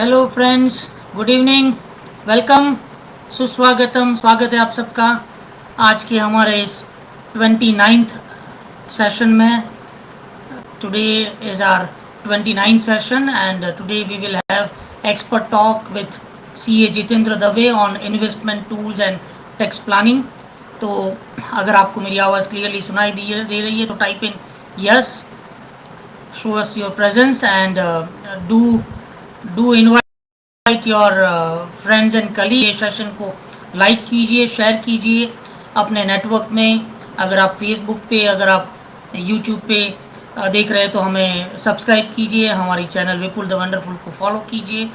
Hello friends, good evening, welcome, सुस्वागतम, स्वागत है आप सबका आज के हमारे इस 29th सेशन में. Today is our 29th session and today we will have expert talk with CA Jitendra Dave on investment tools and tax planning. तो अगर आपको मेरी आवाज़ क्लियरली सुनाई दे रही है तो type in yes, show us your presence and do invite your friends and colleagues. ये सेशन को लाइक कीजिए, शेयर कीजिए अपने नेटवर्क में. अगर आप फेसबुक पे, अगर आप यूट्यूब पे देख रहे हैं तो हमें सब्सक्राइब कीजिए, हमारी चैनल विपुल द वंडरफुल को फॉलो कीजिए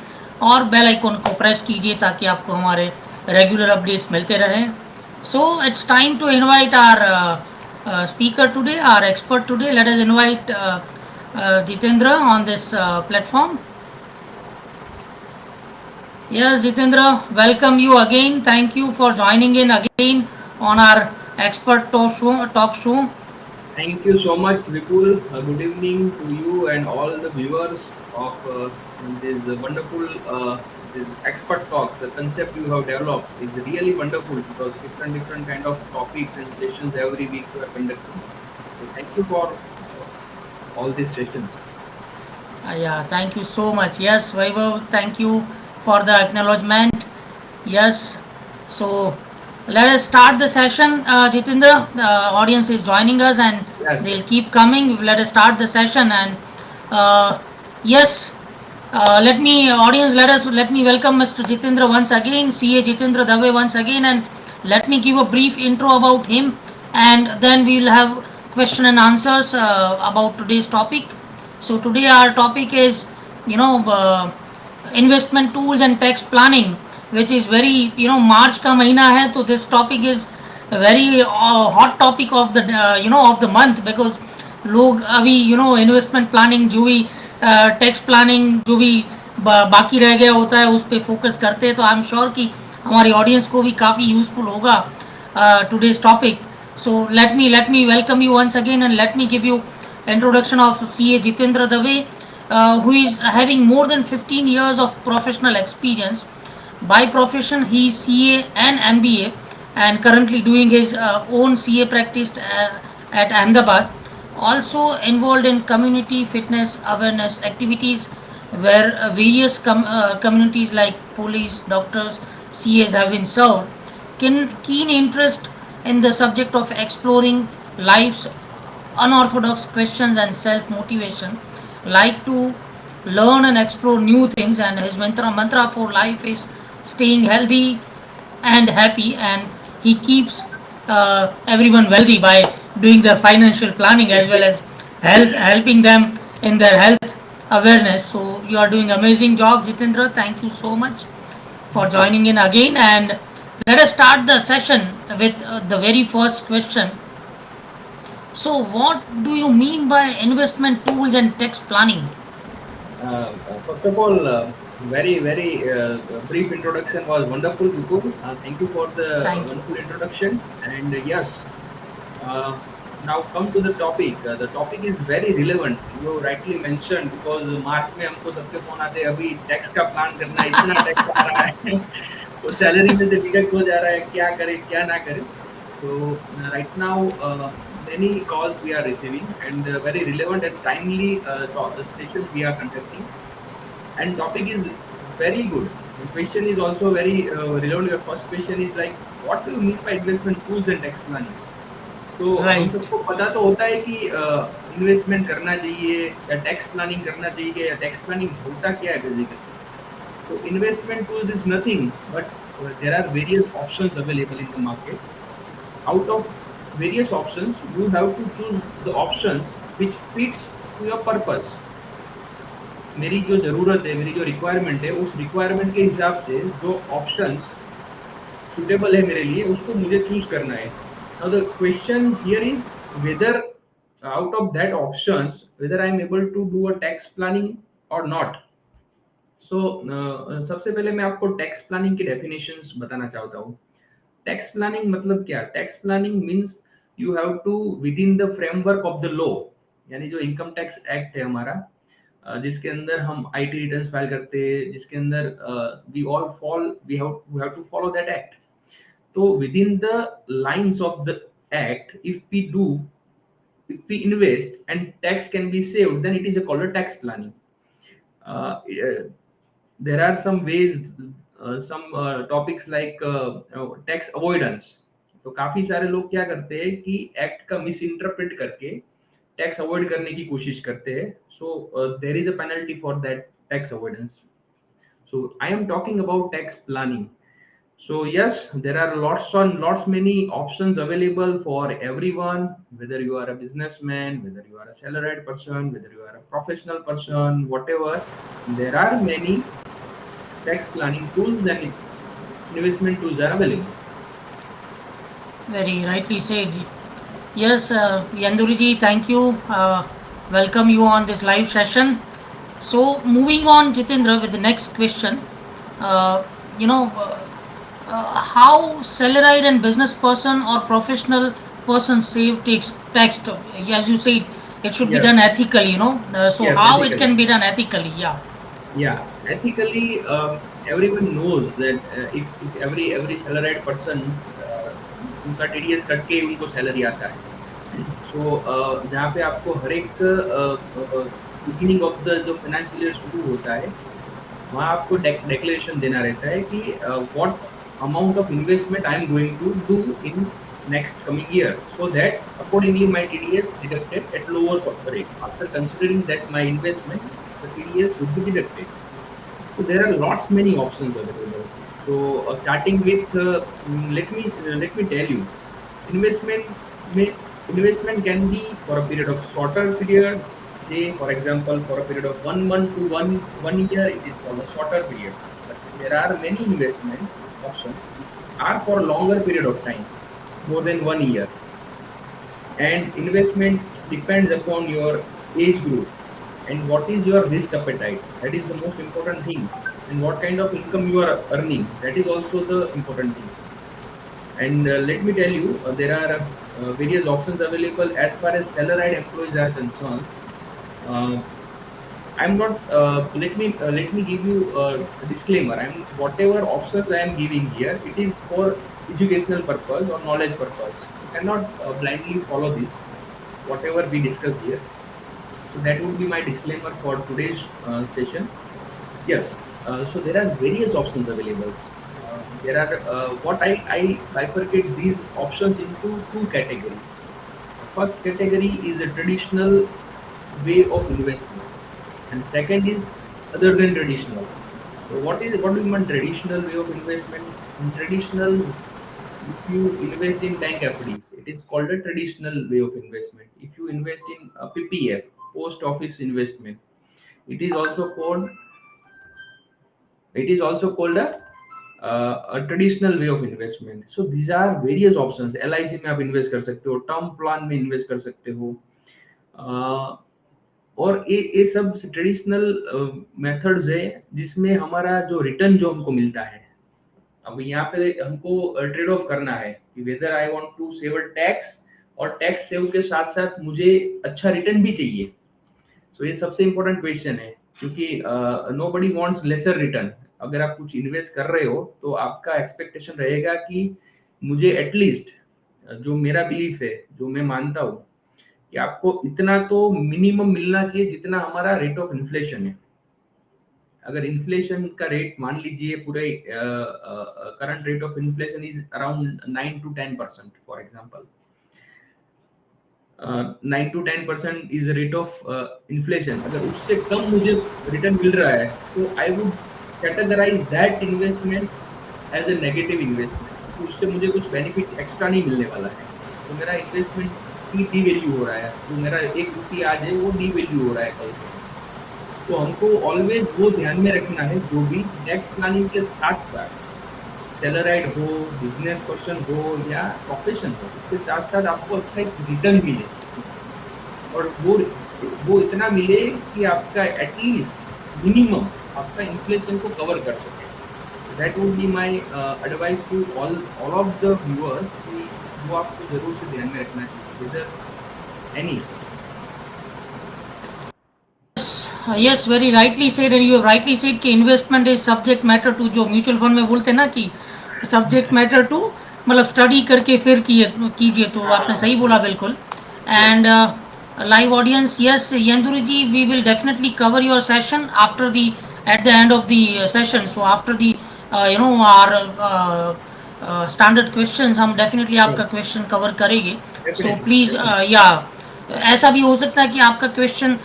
और बेल आइकन को प्रेस कीजिए ताकि आपको हमारे रेगुलर अपडेट्स मिलते रहें. So it's time to invite our speaker today, our expert today. Let us invite Jitendra on this platform. Yes, Jitendra, welcome you again. Thank you for joining in again on our expert talk show. Thank you so much, Vipul. Good evening to you and all the viewers of this wonderful this expert talk. The concept you have developed is really wonderful because different kind of topics and sessions every week you are conducting. So thank you for all these sessions. Yeah, thank you so much. Yes, Vaibhav, thank you for the acknowledgement. Yes, so let us start the session. Jitendra, the audience is joining us and Yes. they'll keep coming. Let us start the session and uh, yes, let me welcome Mr. Jitendra once again, CA Jitendra Dave once again, and let me give a brief intro about him, and then we will have question and answers about today's topic. So today our topic is, you know, investment tools and tax planning, which is very, March का महीना है तो this topic is a very hot topic of the of the month because लोग अभी investment planning जो भी tax planning जो भी बाकी रह गया होता है उस पर फोकस करते हैं. तो आई एम श्योर कि हमारी ऑडियंस को भी काफ़ी यूजफुल होगा today's topic. So let me welcome you once again and let me give you introduction of CA Jitendra Dave, who is having more than 15 years of professional experience. By profession, he is CA and MBA and currently doing his own CA practice at Ahmedabad. Also involved in community fitness awareness activities where various communities like police, doctors, CAs have been served. Keen interest in the subject of exploring life's unorthodox questions and self motivation, like to learn and explore new things, and his mantra for life is staying healthy and happy, and he keeps everyone wealthy by doing their financial planning as well as health, helping them in their health awareness. So you are doing amazing job, Jitendra. Thank you so much for Thank you. joining in again, and let us start the session with the very first question. So, what do you mean by investment tools and tax planning? First of all, very brief introduction was wonderful, Vipul. Thank you for the Thank you. wonderful introduction. And yes, Uh, now come to the topic. The topic is very relevant. You rightly mentioned because मार्च में हमको सबके phone आते हैं अभी tax का plan करना है इतना टैक्स आ रहा है तो सैलरी में से डिडक्ट हो जा रहा है क्या करें क्या ना करें. So right now many calls we are receiving and very relevant and timely sessions we are conducting and topic is very good. The question is also very relevant. Your first question is like what do you mean by investment tools and tax planning? तो हम Right, सबको पता तो होता है कि investment करना चाहिए या टैक्स प्लानिंग करना चाहिए या टैक्स प्लानिंग होता क्या है बेसिकली. तो investment tools is nothing but there are various options available in the market. Out of various options you have to choose the options which fits to your purpose. मेरी जो ज़रूरत है मेरी जो रिक्वायरमेंट है उस रिक्वायरमेंट के हिसाब से जो ऑप्शंस सुटेबल है मेरे लिए उसको मुझे चूज करना है. Now the question here is whether out of that options whether I am able to do a tax planning और नॉट. सो सबसे पहले मैं आपको टैक्स प्लानिंग की डेफिनेशंस बताना चाहता हूँ. टैक्स प्लानिंग मतलब क्या. Tax planning means you have to within the framework of the law. यानी जो इनकम टैक्स एक्ट है हमारा जिसके अंदर हम आईटी रिटर्न्स फाइल करते हैं, जिसके अंदर we all fall we have to follow that act. So within the lines of the act, if we invest and tax can be saved, then it is a called a tax planning. There are some ways, some topics like tax avoidance. तो काफी सारे लोग क्या करते हैं कि act का misinterpret करके टैक्स अवॉइड करने की कोशिश करते हैं. So there is a penalty for that tax avoidance. So I am talking about tax planning. So yes, there are lots many options available for everyone, whether you are a businessman, whether you are a salaried person, whether you are a professional person, whatever. There are many tax planning tools and investment tools are available. Very rightly said. Yes, Yanduriji, thank you. Welcome you on this live session. So, moving on, Jitendra, with the next question. Uh, you know, how salaried and business person or professional person save takes tax? As you said, it should be done Yes, ethically. So yes, how it can ethically. be done ethically? Yeah. Yeah, ethically, everyone knows that if every salaried persons उनका TDS cut के ही उनको salary आता है. सो जहाँ पे आपको हर एक beginning of the जो फाइनेंशियल ईयर शुरू होता है, वहाँ आपको डेक्लेरेशन देना रहता है कि what amount of investment I am going to do in next coming year, so that accordingly my TDS deducted at lower rate. After considering that my investment, the TDS would be deducted. So there are lots many options available. So starting with let me tell you, investment investment can be for a period of shorter period. Say for example, for a period of 1 month to one year, it is called a shorter period. But there are many investments options which are for a longer period of time, more than 1 year. And investment depends upon your age group and what is your risk appetite. That is the most important thing. And what kind of income you are earning, that is also the important thing. And let me tell you, there are various options available as far as salaried employees are concerned. uh, I'm not. Let me give you a disclaimer. Whatever options I am giving here. It is for educational purpose or knowledge purpose. You cannot blindly follow this. Whatever we discuss here. So that would be my disclaimer for today's session. Yes. So there are various options available. There are what I bifurcate these options into two categories. The first category is a traditional way of investment, and second is other than traditional. So what do you mean traditional way of investment? In traditional, if you invest in bank FDs, it is called a traditional way of investment. If you invest in a PPF, post office investment, it is also called a traditional way of investment. So these are various options. LIC में आप invest कर सकते हो, term plan में invest कर सकते हो. अ, और ये सब ट्रेडिशनल मेथड्स है जिसमें हमारा जो रिटर्न जो हमको मिलता है. अब यहाँ पे हमको ट्रेड ऑफ करना है कि whether I want to save tax, और टैक्स सेव के साथ साथ मुझे अच्छा रिटर्न भी चाहिए. तो ये सबसे इम्पोर्टेंट क्वेश्चन है, क्योंकि नो बडी वॉन्ट्स लेसर रिटर्न. अगर आप कुछ इन्वेस्ट कर रहे हो तो आपका एक्सपेक्टेशन रहेगा कि मुझे एटलीस्ट, जो मेरा बिलीफ है, जो मैं मानता हूँ, कि आपको इतना तो मिनिमम मिलना चाहिए जितना हमारा रेट ऑफ इन्फ्लेशन है. अगर इन्फ्लेशन का रेट मान लीजिए पूरे current rate of inflation is around 9 to 10% for example, 9 to 10% is rate of inflation. अगर उससे कम मुझे रिटर्न मिल रहा है तो I would categorize that investment as a negative investment, क्योंकि उससे मुझे कुछ बेनिफिट एक्स्ट्रा नहीं मिलने वाला है. तो मेरा इन्वेस्टमेंट की डी वैल्यू हो रहा है. जो मेरा 1 रुपये आज है वो डी वैल्यू हो रहा है कल को. तो हमको ऑलवेज वो ध्यान में रखना है, जो भी टैक्स प्लानिंग के साथ साथ, सैलराइड हो, बिजनेस पर्सन हो या प्रोफेशन हो, उसके साथ साथ आपको अच्छा एक रिटर्न मिले, और वो इतना मिले कि आपका एटलीस्ट मिनिमम आपका इन्फ्लेशन को कवर कर सके. That would be my advice to all of the viewers कि वो आपको जरूर से ध्यान में रखना चाहिए. Whether any. Yes, very rightly said, and you rightly said कि investment is subject matter to, जो म्यूचुअल फंड में बोलते हैं ना कि सब्जेक्ट मैटर टू, मतलब स्टडी करके फिर कीजिए, तो आपने हाँ सही बोला बिल्कुल. Yes and live audience, yes, Yenduri ji, we will definitely cover your session after the at the end of the session. So after the our standard questions, हम definitely श्योर आपका question cover करेंगे. So definitely please, definitely ऐसा भी हो सकता है कि आपका क्वेश्चन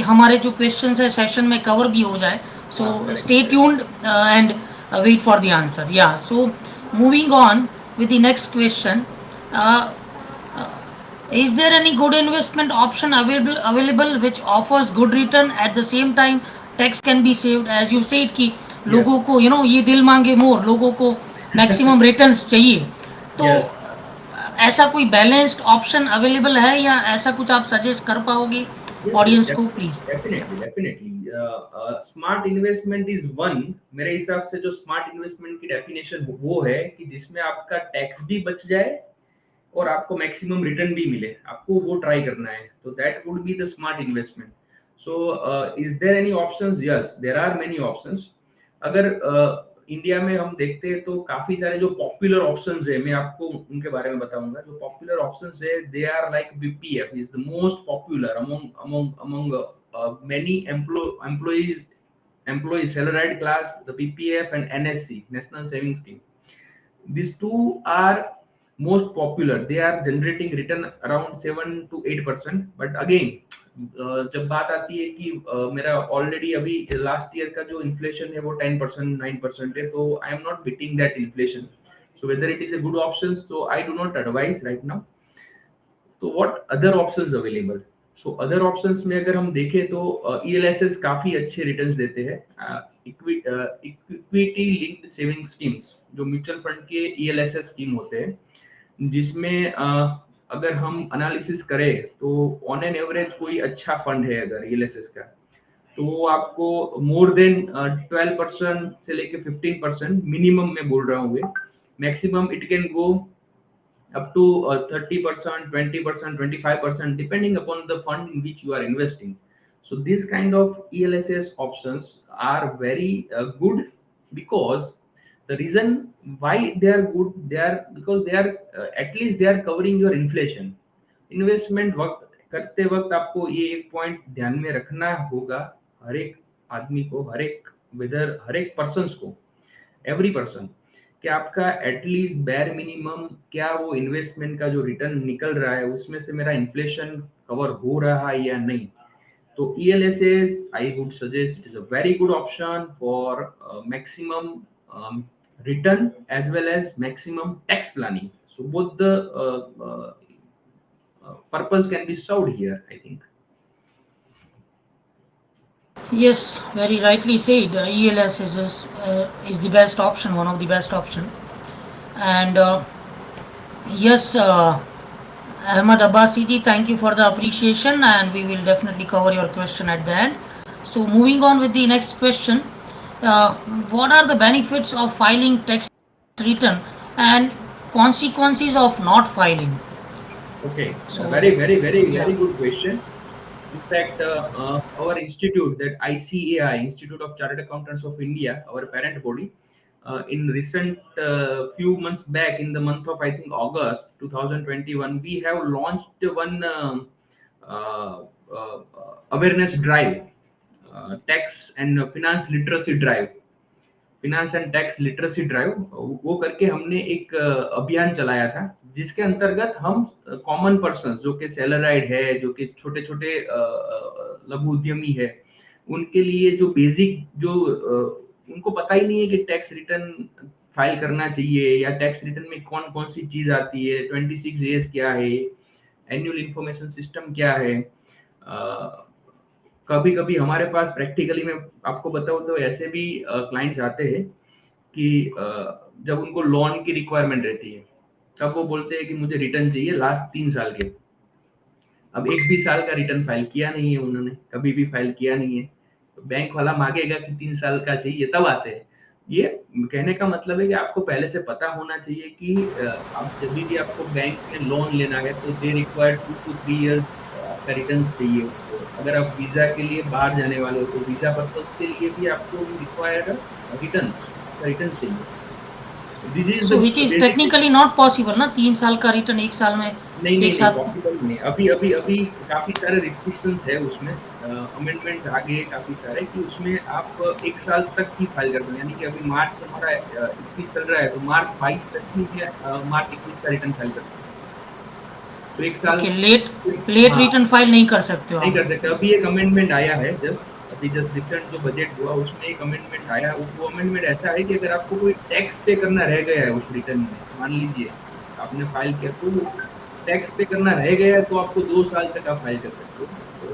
हमारे जो क्वेश्चंस है सेशन में कवर भी हो जाए. सो हाँ correct stay correct tuned and wait for the answer. Yeah, so moving on with the next question. uh, is there any good investment option available which offers good return at the same time tax can be saved, as you said कि yes लोगों को ये दिल मांगे मोर, लोगों को maximum returns चाहिए. तो यस ऐसा कोई बैलेंस्ड ऑप्शन अवेलेबल है, या ऐसा कुछ आप सजेस्ट कर पाओगे यस यस ऑडियंस को, please? Definitely definitely smart investment is one. मेरे हिसाब से जो स्मार्ट इन्वेस्टमेंट की डेफिनेशन वो है कि जिसमें आपका टैक्स भी बच जाए और आपको मैक्सिमम रिटर्न भी मिले, आपको वो ट्राई करना है, तो that would be the smart investment. So is there any options? Yes, there are many options. अगर इंडिया में हम देखते हैं तो काफी सारे जो पॉपुलर ऑप्शंस है, मैं आपको उनके बारे में बताऊंगा. जो पॉपुलर ऑप्शंस है, they are like PPF is the most popular among among among many employees salaried class, the PPF and NSC, National Savings Scheme. These two are most popular. They are generating return around 7 to 8%. But again, जब बात आती है कि मेरा already अभी last year का जो inflation है वो 10% 9% है, तो I am not beating that inflation. So whether it is a good option, so I do not advise right now. तो what other options available? So other options में अगर हम देखें तो ईएलएसएस काफी अच्छे रिटर्न्स देते हैं. इक्विटी लिंक्ड सेविंग स्कीम्स, जो म्यूचुअल फंड के ईएलएसएस स्कीम होते हैं, जिसमें अगर हम एनालिसिस करें तो ऑन एन एवरेज कोई अच्छा फंड है अगर ईएलएसएस का, तो वो आपको मोर देन 12% से लेके 15%, मिनिमम में बोल रहा हूँ, maximum it can go up to 30%, 20%, 25%, depending upon the fund in which you are investing. So these kind of ELSS options are very good, because the reason why they are good, they are because they are at least they are covering your inflation. Investment वक्त करते वक्त आपको ये एक point ध्यान में रखना होगा, हर एक आदमी को, हर एक पर्सन को, एवरी पर्सन, कि आपका एटलीस्ट बैर मिनिमम क्या वो इन्वेस्टमेंट का जो रिटर्न निकल रहा है उसमें से मेरा इन्फ्लेशन कवर हो रहा है या नहीं. तो ELSS I would suggest it is a very good option for maximum return as well as maximum tax planning. So both the purpose can be served here, I think. Yes, very rightly said. ELS is the best option, one of the best option. And yes, Ahmad Abbasi ji, thank you for the appreciation, and we will definitely cover your question at the end. So moving on with the next question, uh, what are the benefits of filing tax return and consequences of not filing? Okay, a So very, very, very, yeah. very good question. In fact, our institute, that ICAI, Institute of Chartered Accountants of India, our parent body, in recent few months back, in the month of I think August 2021, we have launched one uh, awareness drive, tax and finance literacy drive, finance and tax literacy drive. वो करके हमने एक अभियान चलाया था, जिसके अंतर्गत हम कॉमन पर्सन जो कि सैलराइड है, जो कि छोटे छोटे लघु उद्यमी है, उनके लिए जो बेसिक जो उनको पता ही नहीं है कि टैक्स रिटर्न फाइल करना चाहिए, या टैक्स रिटर्न में कौन कौन सी चीज आती है, 26 एस क्या है, एनुअल इंफॉर्मेशन सिस्टम क्या है. कभी कभी हमारे पास प्रैक्टिकली मैं आपको बताऊं तो ऐसे भी क्लाइंट्स आते हैं कि जब उनको लोन की रिक्वायरमेंट रहती है, तब वो बोलते हैं कि मुझे रिटर्न चाहिए लास्ट 3 साल के. अब एक भी साल का रिटर्न फाइल किया नहीं है उन्होंने, कभी भी फाइल किया नहीं है, तो बैंक वाला मांगेगा कि 3 साल का चाहिए, तब आते हैं. ये कहने का मतलब है कि आपको पहले से पता होना चाहिए कि आप जब भी आपको बैंक में लोन लेना है तो दे रिक्वायर 2 to 3 years आपका रिटर्न चाहिए. अगर आप वीजा के लिए बाहर जाने वाले हो तो वीजा पर्पस के लिए भी आपको रिक्वायर रिटर्न्स, आपका रिटर्न चाहिए। This is so the which is basic. Technically not possible ना, 3 साल का रिटर्न एक साल में नहीं, नहीं, एक नहीं, साथ। पॉसिबल नहीं है। अभी काफ़ी सारे रिस्ट्रिक्शंस है उसमें, अमेंडमेंट्स आ गए काफ़ी सारे कि उसमें आप 1 साल तक ही फाइल कर पाएँ। यानी कि अभी मार्च हमारा 21 चल रहा है, तो मार्च 22 तक ही मैं मार्च 21 का रिटर्न फाइल कर सकता हूँ। तो 1 साल। ओके, लेट लेट हाँ, रिटर्न फाइल नहीं कर सकते हो नहीं आप। कर सकते। अभी एक अमेंडमेंट आया है जस्ट, अभी जस्ट रिसेंट जो बजट हुआ उसमें एक अमेंडमेंट आया। वो अमेंडमेंट ऐसा है कि अगर आपको कोई टैक्स पे करना रह गया है उस रिटर्न में, मान लीजिए आपने फाइल किया तो टैक्स पे करना रह गया है, तो आपको 2 साल तक आप फाइल कर सकते हो। तो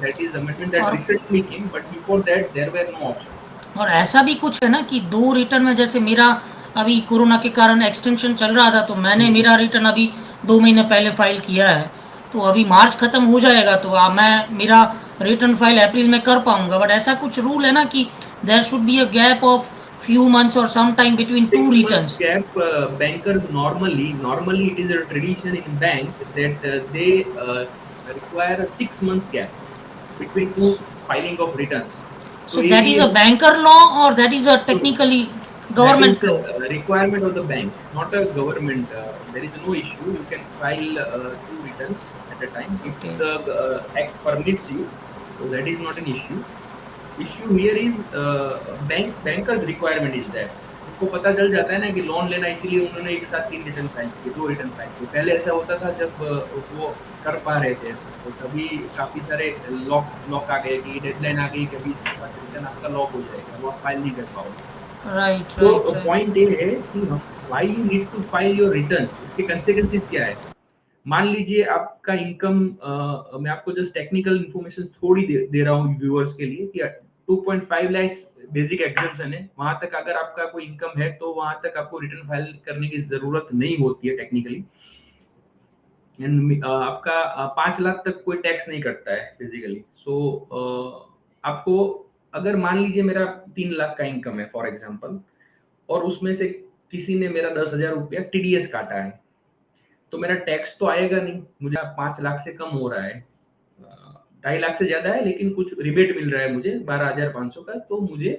दैट इज अमेंडमेंट दैट और recently came, but before that there were no option. और ऐसा भी कुछ है ना कि 2 रिटर्न में, जैसे मेरा अभी कोरोना के कारण एक्सटेंशन चल रहा था, तो मैंने मेरा रिटर्न अभी 2 महीने पहले फ़ाइल किया है। तो अभी मार्च ख़त्म हो जाएगा, तो मैं मेरा रिटर्न फाइल अप्रैल में कर पाऊँगा। बट ऐसा कुछ रूल है ना कि there should be a gap of few months और some time between 2 6 months returns. gap. Bankers normally it is a tradition in bank that they require a 6 months gap between two filing of returns. सो तो ये that भी is a banker law और that is a technically that is government the law? requirement of the bank, not a government. There is no issue. You can file two returns at a time if okay. the act permits you. So that is not an issue. Issue here is bankers requirement is that उनको पता चल जाता है ना कि loan लेना, इसीलिए उन्होंने एक साथ 3 रिटर्न फाइल किए, 2 रिटर्न फाइल किए। पहले ऐसा होता था जब वो कर पा रहे थे ऐसा, तो तभी काफी सारे लॉक लॉक आ गए कि डेडलाइन आ गई कि अभी इसके बाद रिटर्न आपका लॉक हो जाएगा, वो आप फाइल नहीं कर पाओगे। राइट, राइट, तो राइट। पॉइंट ये है कि why you need to file your returns, उसके कंसेक्वेंसेस क्या है। मान लीजिए आपका इनकम, मैं आपको जस्ट टेक्निकल इन्फॉर्मेशन थोड़ी दे रहा हूँ व्यूअर्स के लिए कि 2.5 लाख बेसिक एग्जाम्पशन है, वहां तक अगर आपका कोई इनकम है तो वहां तक आपको रिटर्न फाइल करने की जरूरत नहीं होती है टेक्निकली। एंड आपका 5 लाख तक कोई टैक्स नहीं कटता है बेसिकली। सो आपको, अगर मान लीजिए मेरा 3 लाख का इनकम है फॉर एग्जाम्पल, और उसमें से किसी ने मेरा 10,000 रुपया टीडीएस काटा है, तो मेरा टैक्स तो आएगा नहीं। मुझे 5 लाख से कम हो रहा है, 2.5 लाख से ज्यादा है, लेकिन कुछ रिबेट मिल रहा है मुझे 12,500 का, तो मुझे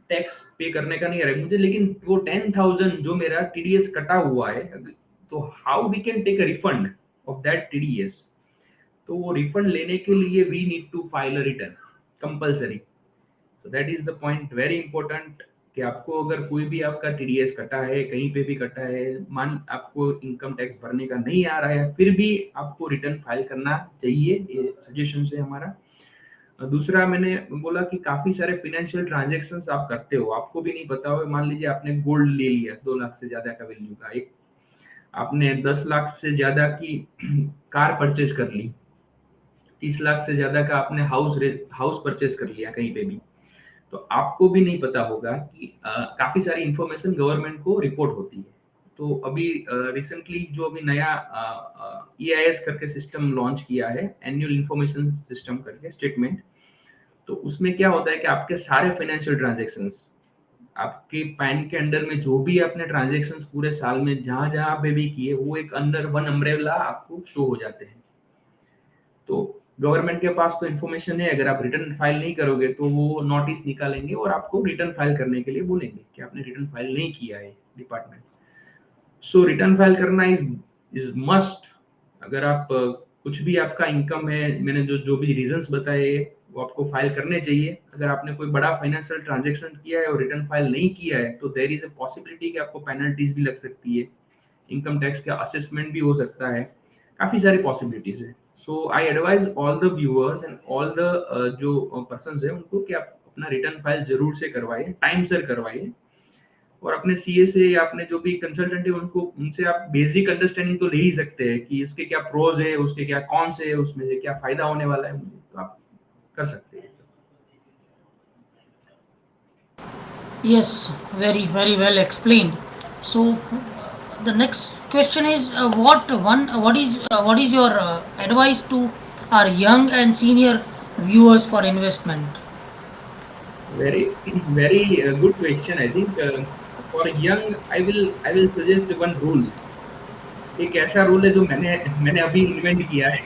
टैक्स पे करने का नहीं है मुझे। लेकिन वो 10,000 जो मेरा टीडीएस कटा हुआ है, तो how we can take a refund of that TDS. तो वो रिफंड लेने के लिए we need to file a return compulsory. तो that is the point very important कि आपको अगर कोई भी आपका टीडीएस कटा है, कहीं पे भी कटा है, मान आपको इनकम टैक्स भरने का नहीं आ रहा है, फिर भी आपको रिटर्न फाइल करना चाहिए, ये सजेशन है हमारा। दूसरा, मैंने बोला कि काफी सारे फाइनेंशियल ट्रांजैक्शंस आप करते हो, आपको भी नहीं पता हो। मान लीजिए आपने गोल्ड ले लिया 2 लाख से ज्यादा का वैल्यू का, एक आपने 10 लाख से ज्यादा की कार परचेज कर ली, 30 लाख से ज्यादा का आपने हाउस परचेज कर लिया कहीं पे भी, तो आपको भी नहीं पता होगा कि काफी सारी इंफॉर्मेशन गवर्नमेंट को रिपोर्ट होती है। तो अभी रिसेंटली जो अभी नया ईआईएस करके सिस्टम लॉन्च किया है, एनुअल इंफॉर्मेशन सिस्टम करके स्टेटमेंट, तो उसमें क्या होता है कि आपके सारे फाइनेंशियल ट्रांजैक्शंस, आपके पैन के अंडर में जो भी आपने ट्रांजैक्शंस पूरे साल में जहां जहां पे भी किए, वो एक अंडर वन अम्ब्रेला आपको शो हो जाते हैं। तो गवर्नमेंट के पास तो इन्फॉर्मेशन है, अगर आप रिटर्न फाइल नहीं करोगे तो वो नोटिस निकालेंगे और आपको रिटर्न फाइल करने के लिए बोलेंगे कि आपने रिटर्न फाइल नहीं किया है डिपार्टमेंट। सो रिटर्न फाइल करना इज इज मस्ट। अगर आप कुछ भी आपका इनकम है, मैंने जो जो भी रीजंस बताए वो आपको फाइल करने चाहिए। अगर आपने कोई बड़ा फाइनेंशियल ट्रांजैक्शन किया है और रिटर्न फाइल नहीं किया है, तो देयर इज अ पॉसिबिलिटी कि आपको पेनल्टीज भी लग सकती है, इनकम टैक्स का असेसमेंट भी हो सकता है, काफी सारी पॉसिबिलिटीज है। So I advise all the viewers and all the जो पर्सन है उनको कि आप अपना रिटर्न फाइल जरूर से करवाइए, टाइम से करवाइए। और अपने सीए से या अपने जो भी कंसल्टेंट है उनको, उनसे आप बेसिक अंडरस्टैंडिंग तो ले ही सकते हैं कि उसके क्या प्रोज है, उसके क्या कौन से है, उसमें से क्या फायदा होने वाला है मुझे, तो आप कर सकते हैं सब। Yes, very, very well explained. So, the next question is, what is your advice to our young and senior viewers for investment? Very very good question. I think for young I will suggest one rule. एक ऐसा rule है जो मैंने मैंने अभी invent किया है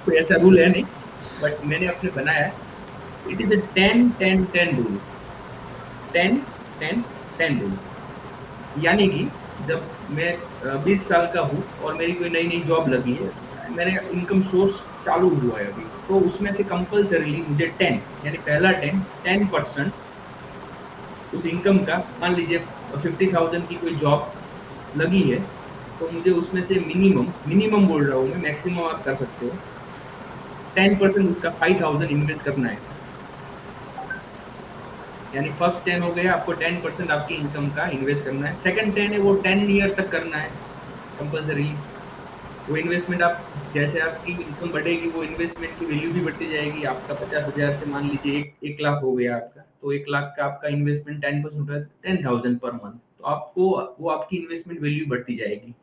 कोई ऐसा रूल है नहीं, बट मैंने अपने बनाया है, it is a 10-10-10 rule. 10-10-10 rule, यानी कि जब मैं 20 साल का हूँ और मेरी कोई नई नई जॉब लगी है, मेरे इनकम सोर्स चालू हुआ है अभी, तो उसमें से कंपल्सरीली मुझे 10, यानी पहला 10% उस इनकम का, मान लीजिए 50,000 की कोई जॉब लगी है, तो मुझे उसमें से मिनिमम, मिनिमम बोल रहा हूँ मैं, मैक्सिमम आप कर सकते हो, 10% उसका 5,000 इन्वेस्ट करना है। यानी फर्स्ट 10 हो गया, आपको 10% आपकी इनकम का इन्वेस्ट करना है। सेकंड 10 है वो 10 ईयर तक करना है कंपल्सरी। वो इन्वेस्टमेंट आप, जैसे आपकी इनकम बढ़ेगी वो इन्वेस्टमेंट की वैल्यू भी बढ़ती जाएगी। आपका 50,000 से मान लीजिए एक लाख हो गया आपका, तो 1 लाख का आपका इन्वेस्टमेंट 10% है, 10,000 पर मंथ, तो आपको वो आपकी इन्वेस्टमेंट वैल्यू बढ़ती जाएगी।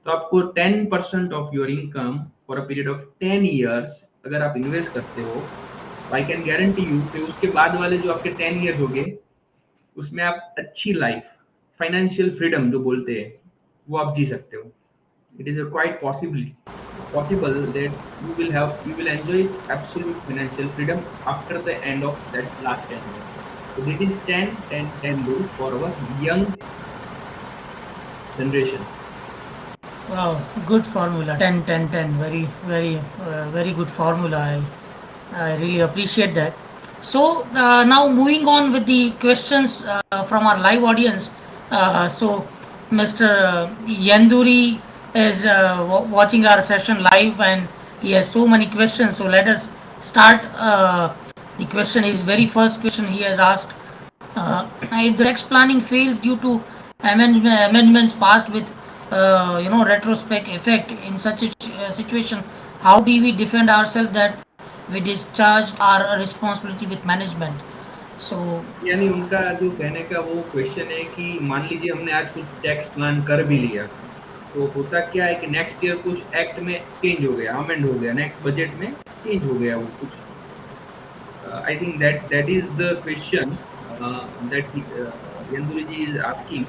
तो आपको 10% of your income for a period of 10 years अगर आप इन्वेस्ट करते हो, आई कैन गारंटी यू कि उसके बाद वाले जो आपके 10 ईयर्स हो गए, उसमें आप अच्छी लाइफ, फाइनेंशियल फ्रीडम जो बोलते हैं, वो आप जी सकते हो। It is a quite possible that you will enjoy absolute financial freedom after the end of that last 10 years. So that is 10-10-10 rule for our young generation. Wow, good formula. 10, 10, 10. Very, very, very good formula. I really appreciate that. So, now moving on with the questions from our live audience. So, Mr. Yanduri is watching our session live and he has so many questions. So, let us start. The question, his very first question he has asked, if the tax planning fails due to amendments passed with retrospect effect, in such a situation, how do we defend ourselves that we discharged our responsibility with management? So यानी उनका जो कहने का वो question है कि मान लीजिए हमने आज कुछ टैक्स प्लान कर भी लिया, तो होता क्या है कि नेक्स्ट ईयर कुछ एक्ट में चेंज हो गया, अमेंड हो गया, नेक्स्ट बजट में चेंज हो गया वो कुछ। I think that is the question that Yanduri ji is asking.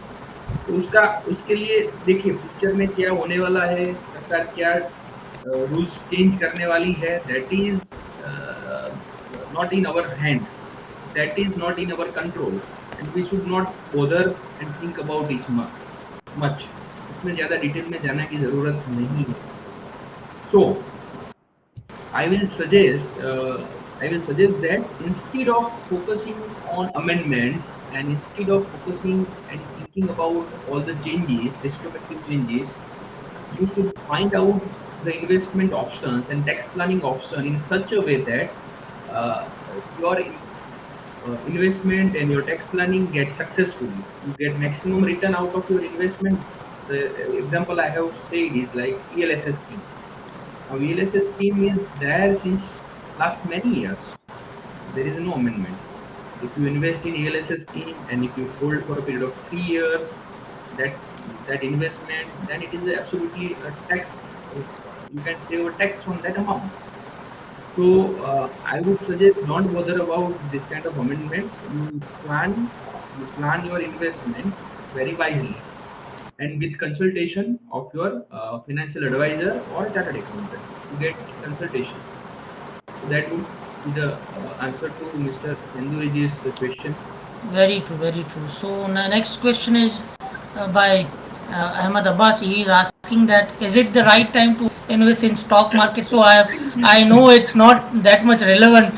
तो उसका, उसके लिए देखिए फ्यूचर में क्या होने वाला है, सरकार क्या रूल्स चेंज करने वाली है, that is not in our hand, that is not in our control, and we should not bother and think about it much. उसमें ज्यादा डिटेल में जाने की जरूरत नहीं है। सो I will suggest that instead of focusing on amendments and instead of focusing and thinking about all the changes, retrospective changes, you should find out the investment options and tax planning option in such a way that uh, your investment and your tax planning get successfully. You get maximum return out of your investment. The example I have said is like ELSS scheme. Now, VLSS scheme is there since last many years. There is no amendment. If you invest in ELSS scheme and if you hold for a period of 3 years, that that investment, then it is absolutely a tax. You can save a tax on that amount. So I would suggest don't bother about this kind of amendments. You plan your investment very wisely and with consultation of your financial advisor or chartered accountant to get consultation. So that would be the answer to Mr. Yanduriji's question. very true, very true. So next question is by Ahmad Abbas. He is asking that is it the right time to invest in stock market? So I know it's not that much relevant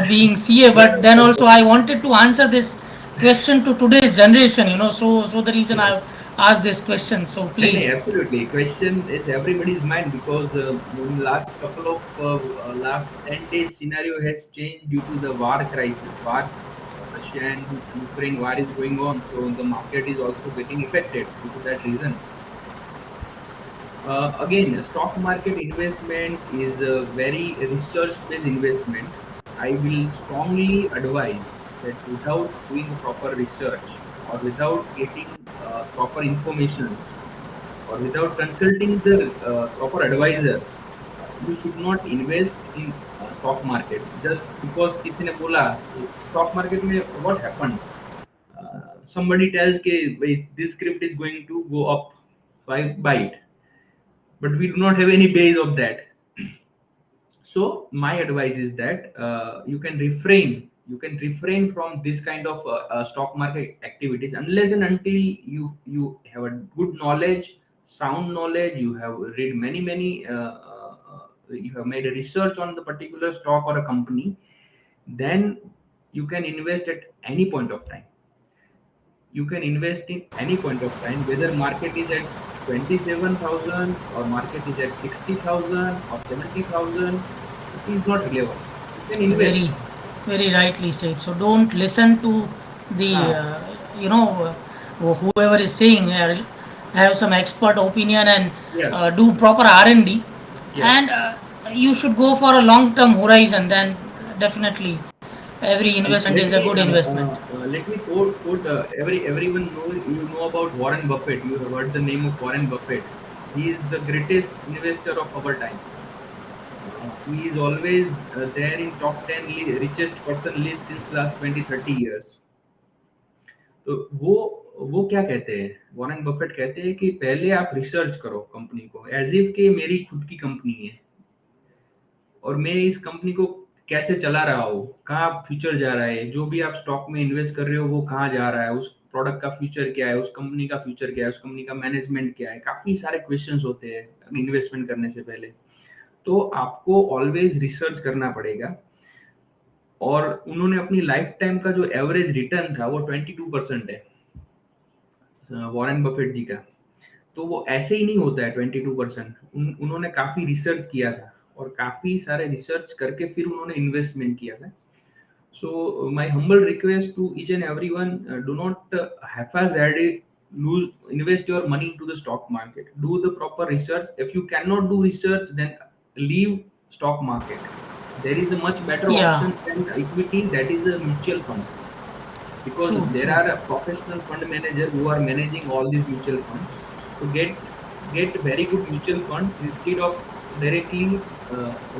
being CA, No, but then no, also I wanted to answer this question to today's generation. So the reason I've yes. asked this question. So No, please. no, absolutely. Question is everybody's mind because in last couple of last 10 days scenario has changed due to the war crisis. Russia and Ukraine war is going on, so the market is also getting affected due to that reason. Again, stock market investment is a very research-based investment. I will strongly advise that without doing proper research or without getting proper informations or without consulting the proper advisor, you should not invest in stock market just because किसी ने बोला stock market में what happened. Somebody tells कि "Wait, this script is going to go up, so I buy it," but we do not have any base of that. So my advice is that you can refrain from this kind of stock market activities unless and until you have a good knowledge, sound knowledge, you have read many you have made a research on the particular stock or a company. Then you can invest at any point of time. You can invest in any point of time, whether market is at 27,000 or market is at 60,000 or 70,000. It is not relevant. You can invest. Very, very rightly said. So don't listen to the, Ah, whoever is saying, have some expert opinion and yes, do proper R&D, yes. and you should go for a long-term horizon. Then definitely every investment is a good investment. Let me quote everyone know about Warren Buffett. You have heard the name of Warren Buffett. He is the greatest investor of our time. He is always there in top 10 richest person list since last 20-30 years. तो वो क्या कहते हैं, Warren Buffett कहते हैं कि पहले आप रिसर्च करो कंपनी को, एज इफ कि मेरी खुद की कंपनी है और मैं इस कंपनी को कैसे चला रहा हूँ, कहाँ फ्यूचर जा रहा है, जो भी आप स्टॉक में इन्वेस्ट कर रहे हो वो कहाँ जा रहा है, उस प्रोडक्ट का फ्यूचर क्या है, उस कंपनी का फ्यूचर क्या है, उस कंपनी का मैनेजमेंट क्या है, काफी सारे क्वेश्चंस होते हैं इन्वेस्टमेंट करने से पहले। तो आपको ऑलवेज रिसर्च करना पड़ेगा। और उन्होंने अपनी लाइफ टाइम का जो एवरेज रिटर्न था वो 22% है, वॉरेन बफेट जी का। तो वो ऐसे ही नहीं होता है 22%। उन्होंने काफी रिसर्च किया था और काफी सारे रिसर्च करके फिर उन्होंने इन्वेस्टमेंट किया था। So my humble request to each and everyone: do not haphazardly invest your money into the stock market. Do the proper research. If you cannot do research, then leave stock market. There is a much better Yeah, option than equity. That is a mutual fund, because true, there true. are a professional fund manager who are managing all these mutual funds. So get very good mutual fund instead of directly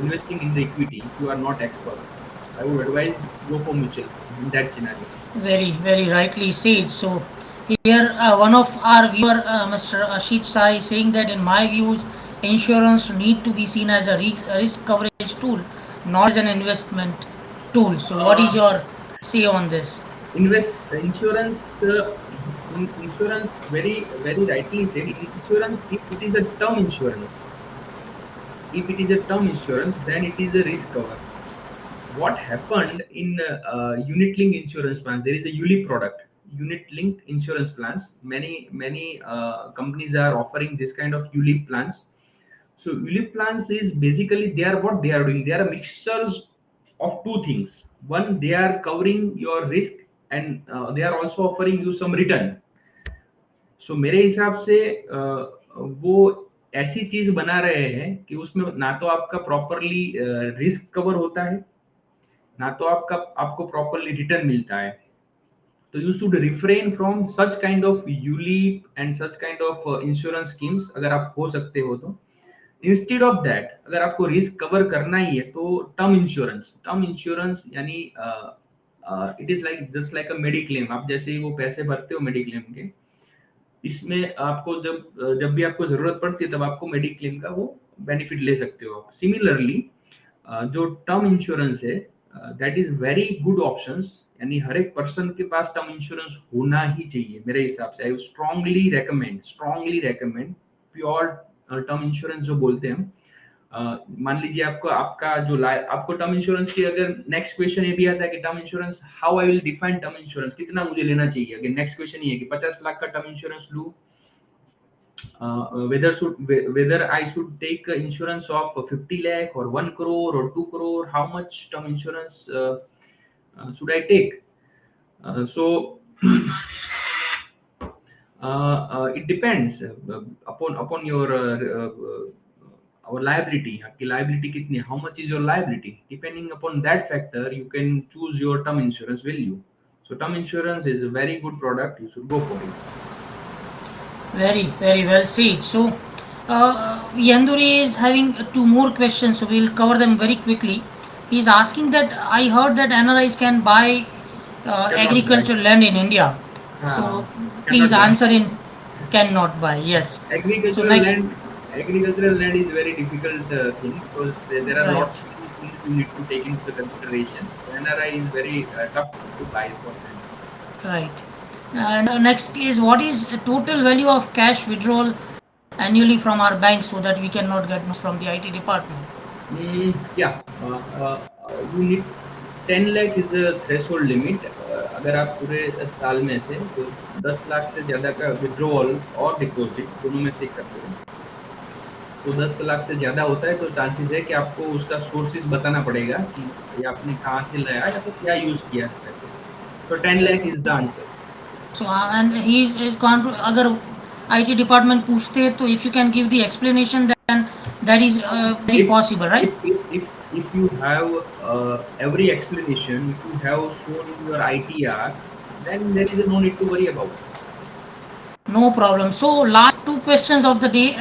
investing in the equity. If you are not expert, I would advise go for mutual fund in that scenario. Very, very rightly said. So here, one of our viewer, Mr. Ashit Sai, is saying that in my views, insurance need to be seen as a risk coverage tool, not as an investment tool. So what is Uh, your say on this? insurance, insurance, very rightly said. Insurance, if it is a term insurance, then it is a risk cover. What happened in unit linked insurance plans? There is a ULIP product, unit linked insurance plans. Many companies are offering this kind of ULIP plans. So ULIP plans is basically, they are what they are doing. They are a mixtures of two things. One, they are covering your risk, and they are also offering you some return. सो मेरे हिसाब से वो ऐसी चीज बना रहे हैं कि उसमें ना तो आपका प्रॉपरली रिस्क कवर होता है, ना तो आपको प्रॉपरली रिटर्न मिलता है। तो you should refrain from such kind of ULIP and such kind of insurance schemes, अगर आप हो सकते हो तो। इंस्टेड ऑफ दैट, अगर आपको रिस्क कवर करना ही है तो टर्म इंश्योरेंस यानी it is like just like a mediclaim. आप जैसे ही वो पैसे भरते हो मेडिक्लेम के, इसमें आपको जब जब भी आपको जरूरत पड़ती है तब आपको मेडिक्लेम का वो बेनिफिट ले सकते हो आप। सिमिलरली जो टर्म इंश्योरेंस है, that is very good options. यानी हर एक पर्सन के पास टर्म इंश्योरेंस होना ही चाहिए मेरे हिसाब से। I strongly recommend pure term insurance जो बोलते हैं हम। मान लीजिए आपको आपका जो आपको टर्म इंश्योरेंस की, अगर नेक्स्ट क्वेश्चन ये भी आता है कि term insurance, how I will define term insurance, कितना मुझे लेना चाहिए। अगर नेक्स्ट क्वेश्चन ये है कि 50 लाख का टर्म इंश्योरेंस लूं, whether I should take insurance of 50 lakh or 1 crore or 2 crore, how much term insurance should I take? So it depends upon your our liability। आपकी liability कितनी है, how much is your liability? Depending upon that factor, you can choose your term insurance value। So term insurance is a very good product, you should go for it। Very, very well said. So, Yanduri is having two more questions, so we'll cover them very quickly. He's asking that I heard that NRIs can buy Cannot buy। agricultural land in India. So, हाँ, please cannot buy answer in cannot buy. Yes. So, agricultural next, land। Agricultural land is very difficult thing because there are lots Right, many things you need to take into the consideration. So NRI is very tough to buy for land. right. And next is, what is total value of cash withdrawal annually from our bank so that we cannot get much from the IT department? Yeah, you need 10 lakh is a threshold limit. अगर आप पूरे साल में से तो 10 लाख से ज़्यादा का विड्रॉल और डिपॉजिट दोनों में से एक करते हो, तो 10 लाख से ज़्यादा होता है तो चांसेस है कि आपको उसका सोर्सेज बताना पड़ेगा कि ये आपने कहाँ से लाया या तो क्या यूज़ किया है पैसे को। तो 10 lakh is the answer. So and he is gone to, अगर IT department पूछते तो if you can give the explanation, then that is If possible, right? if you have every explanation, if you have shown in your ITR, then there is no need to worry about. No problem. So last two questions of the day,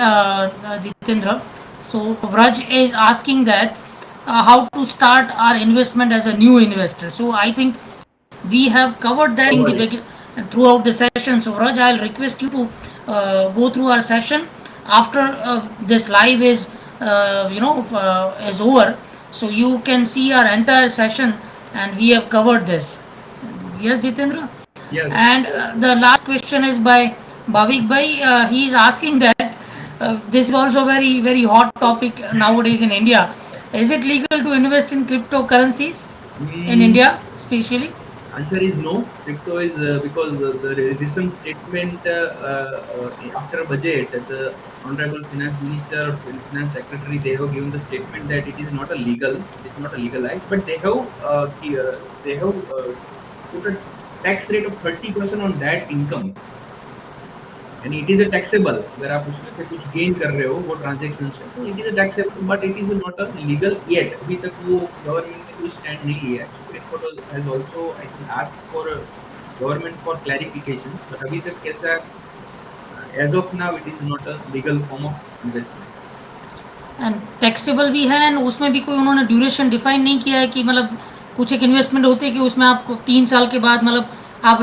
Jitendra. So Vraj is asking that how to start our investment as a new investor. So I think we have covered that in the Cover it. throughout the session. So Vraj, I'll request you to go through our session after this live is is over. So you can see our entire session, and we have covered this. Yes, Jitendra. Yes, And yes, yes. the last question is by Bhavik Bhai. He is asking that this is also very hot topic nowadays in India. Is it legal to invest in cryptocurrencies in Mm, India, especially? answer is no. Crypto is because the recent statement after budget, the Honorable Finance Minister, Finance Secretary, they have given the statement that it is not a legal, it is not a legalized, but they have put a tax rate of 30% on that income. यानी it is a taxable, अगर आप उसमें से कुछ gain कर रहे हो वो ट्रांजेक्शन से, तो it is a taxable, but it is not a legal yet. अभी तक वो गवर्नमेंट ने कोई स्टैंड नहीं लिया है। Supreme court has also I think asked for government for clarifications, but अभी तक कैसा as of now it is not a legal form of investment. And taxable भी है, एंड उसमें भी कोई उन्होंने ड्यूरेशन डिफाइन नहीं किया है कि मतलब कुछ एक इन्वेस्टमेंट होते हैं कि उसमें आपको 3 साल के बाद मतलब आप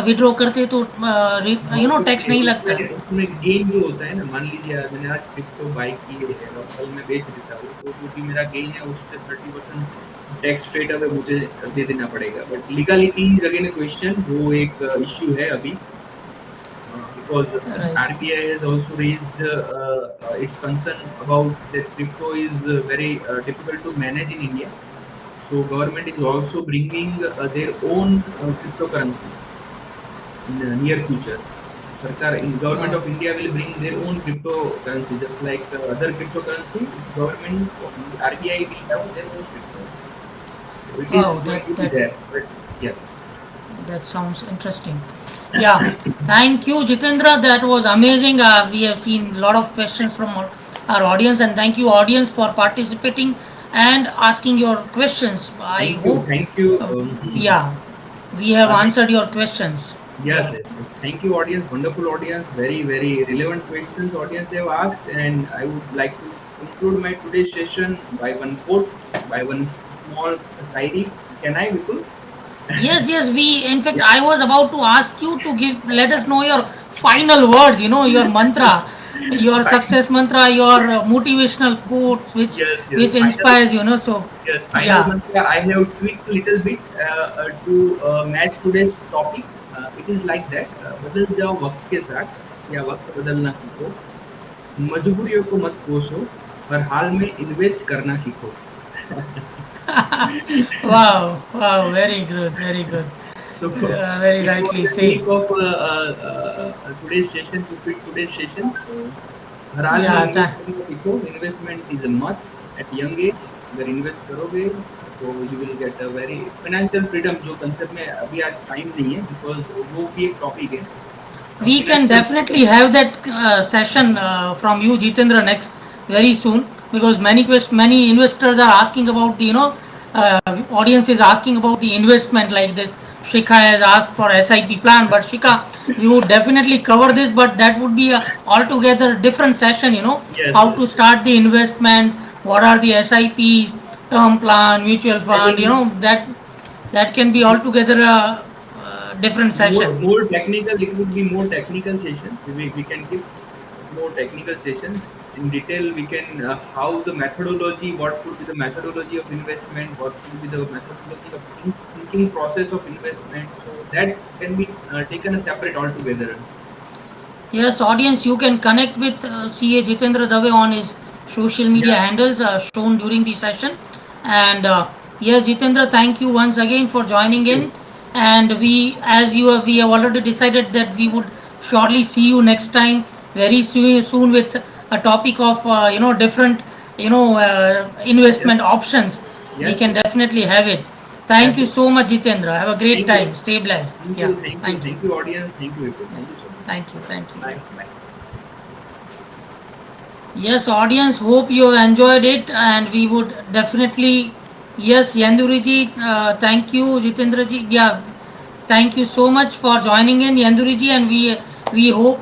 विड्रॉ करते तो हाँ, टैक्स नहीं लगता। उसमें उसमें गेन जो होता है ना, मान लीजिए मैंने आज क्रिप्टो बाय की है और कल मैं बेच देता हूँ, तो जो भी मेरा गेन है उससे 30% टैक्स स्ट्रेट अवे मुझे दे देना पड़ेगा। But legality is again a question, वो एक इश्यू है अभी, because right. RBI has also raised its concern about that crypto is very difficult to manage in India. So government is also bringing their own cryptocurrency in the near future. Sarkar in Government वाह, of India will bring their own cryptocurrency, just like other cryptocurrency. Government of RBI will have their own crypto. So it is वाह, going to be there. But yes, that sounds interesting. Yeah, thank you, Jitendra. That was amazing. We have seen a lot of questions from our audience, and thank you, audience, for participating and asking your questions. I thank you, hope, thank you. yeah, we have Thank answered your questions. Yes, Yeah. yes, yes. Thank you, audience. Wonderful audience. Very, very relevant questions audience have asked, and I would like to conclude my today's session by one quote, by one small shairi. Can I, Vipul? Yes, yes. We, in fact, Yeah. I was about to ask you to let us know your final words. Your mantra, your Fine. success mantra, your motivational quotes, Yes, yes. which Final. inspires. So, Yes, final yeah. mantra. I have tweaked a little bit to match today's topic. It is like that. बदल जाओ वक्त के साथ या वक्त बदलना सीखो, मजबूरियों को मत कोसो, हर हाल में इन्वेस्ट करना सीखो। Wow, wow, very good, very good. So Very it was rightly the said. take of today's session to fit today's session. So हर हाल में Yeah, इन्वेस्ट करना सीखो, investment is a must eight young age. अगर invest करोगे तो you will get a very financial freedom, जो concept में अभी आज टाइम नहीं है, बिकॉज वो भी एक टॉपिक है we can financial definitely freedom. have that session from you, Jitendra, next very soon, because many investors are asking about the audience is asking about the investment like this. Shikha has asked for SIP plan, but Shikha, we would definitely cover this, but that would be a altogether different session. Yes, How yes, to yes. start the investment, what are the SIPs, term plan, mutual I fund. think That can be altogether a different session. more technical, it would be more technical sessions. We can give more technical sessions. in detail we can how the methodology, what could be the methodology of investment, what could be the methodology of thinking process of investment. So that can be taken a separate altogether. Yes, audience, you can connect with CA Jitendra Dave on his social media Yeah. handles shown during the session. And yes, Jitendra, thank you once again for joining Thank in. you. And we, as you have, we have already decided that we would surely see you next time very soon with a topic of different investment Yes. options. We Yes. can Yes. definitely have it. Thank you Definitely. so much, Jitendra. Have a great Thank time. you. Stay blessed. Thank Yeah, you. Thank you. thank you. Thank you, audience. Thank you, Vipul. Yeah. Thank you so much. Thank you. Thank you. Bye. Bye. Yes, audience, hope you have enjoyed it, and we would definitely. Yes, Yanduriji, thank you, Jitendraji. Yeah, thank you so much for joining in, Yanduriji, and we hope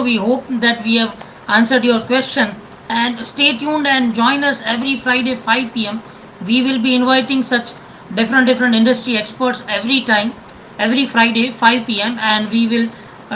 we hope that we have answered your question. And stay tuned and join us every Friday 5 p.m. We will be inviting such different industry experts every time, every Friday 5 p.m. and we will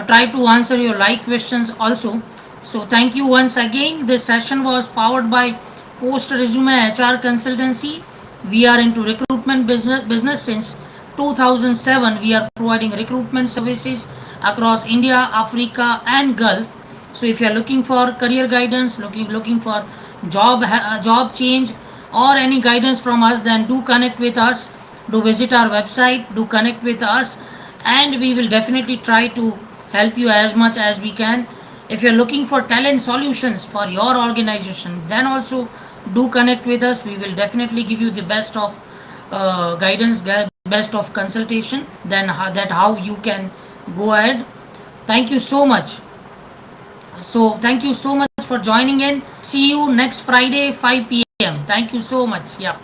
try to answer your live questions also. So thank you once again. This session was powered by Post Resume HR Consultancy. We are into recruitment business since 2007. We are providing recruitment services across India, Africa, and Gulf. So if you are looking for career guidance, looking for job change, or any guidance from us, then do connect with us. Do visit our website. Do connect with us, and we will definitely try to help you as much as we can. If you're looking for talent solutions for your organization, then also do connect with us. We will definitely give you the best of guidance, best of consultation, then how you can go ahead. Thank you so much. So thank you so much for joining in. See you next Friday 5 p.m. Thank you so much. Yeah.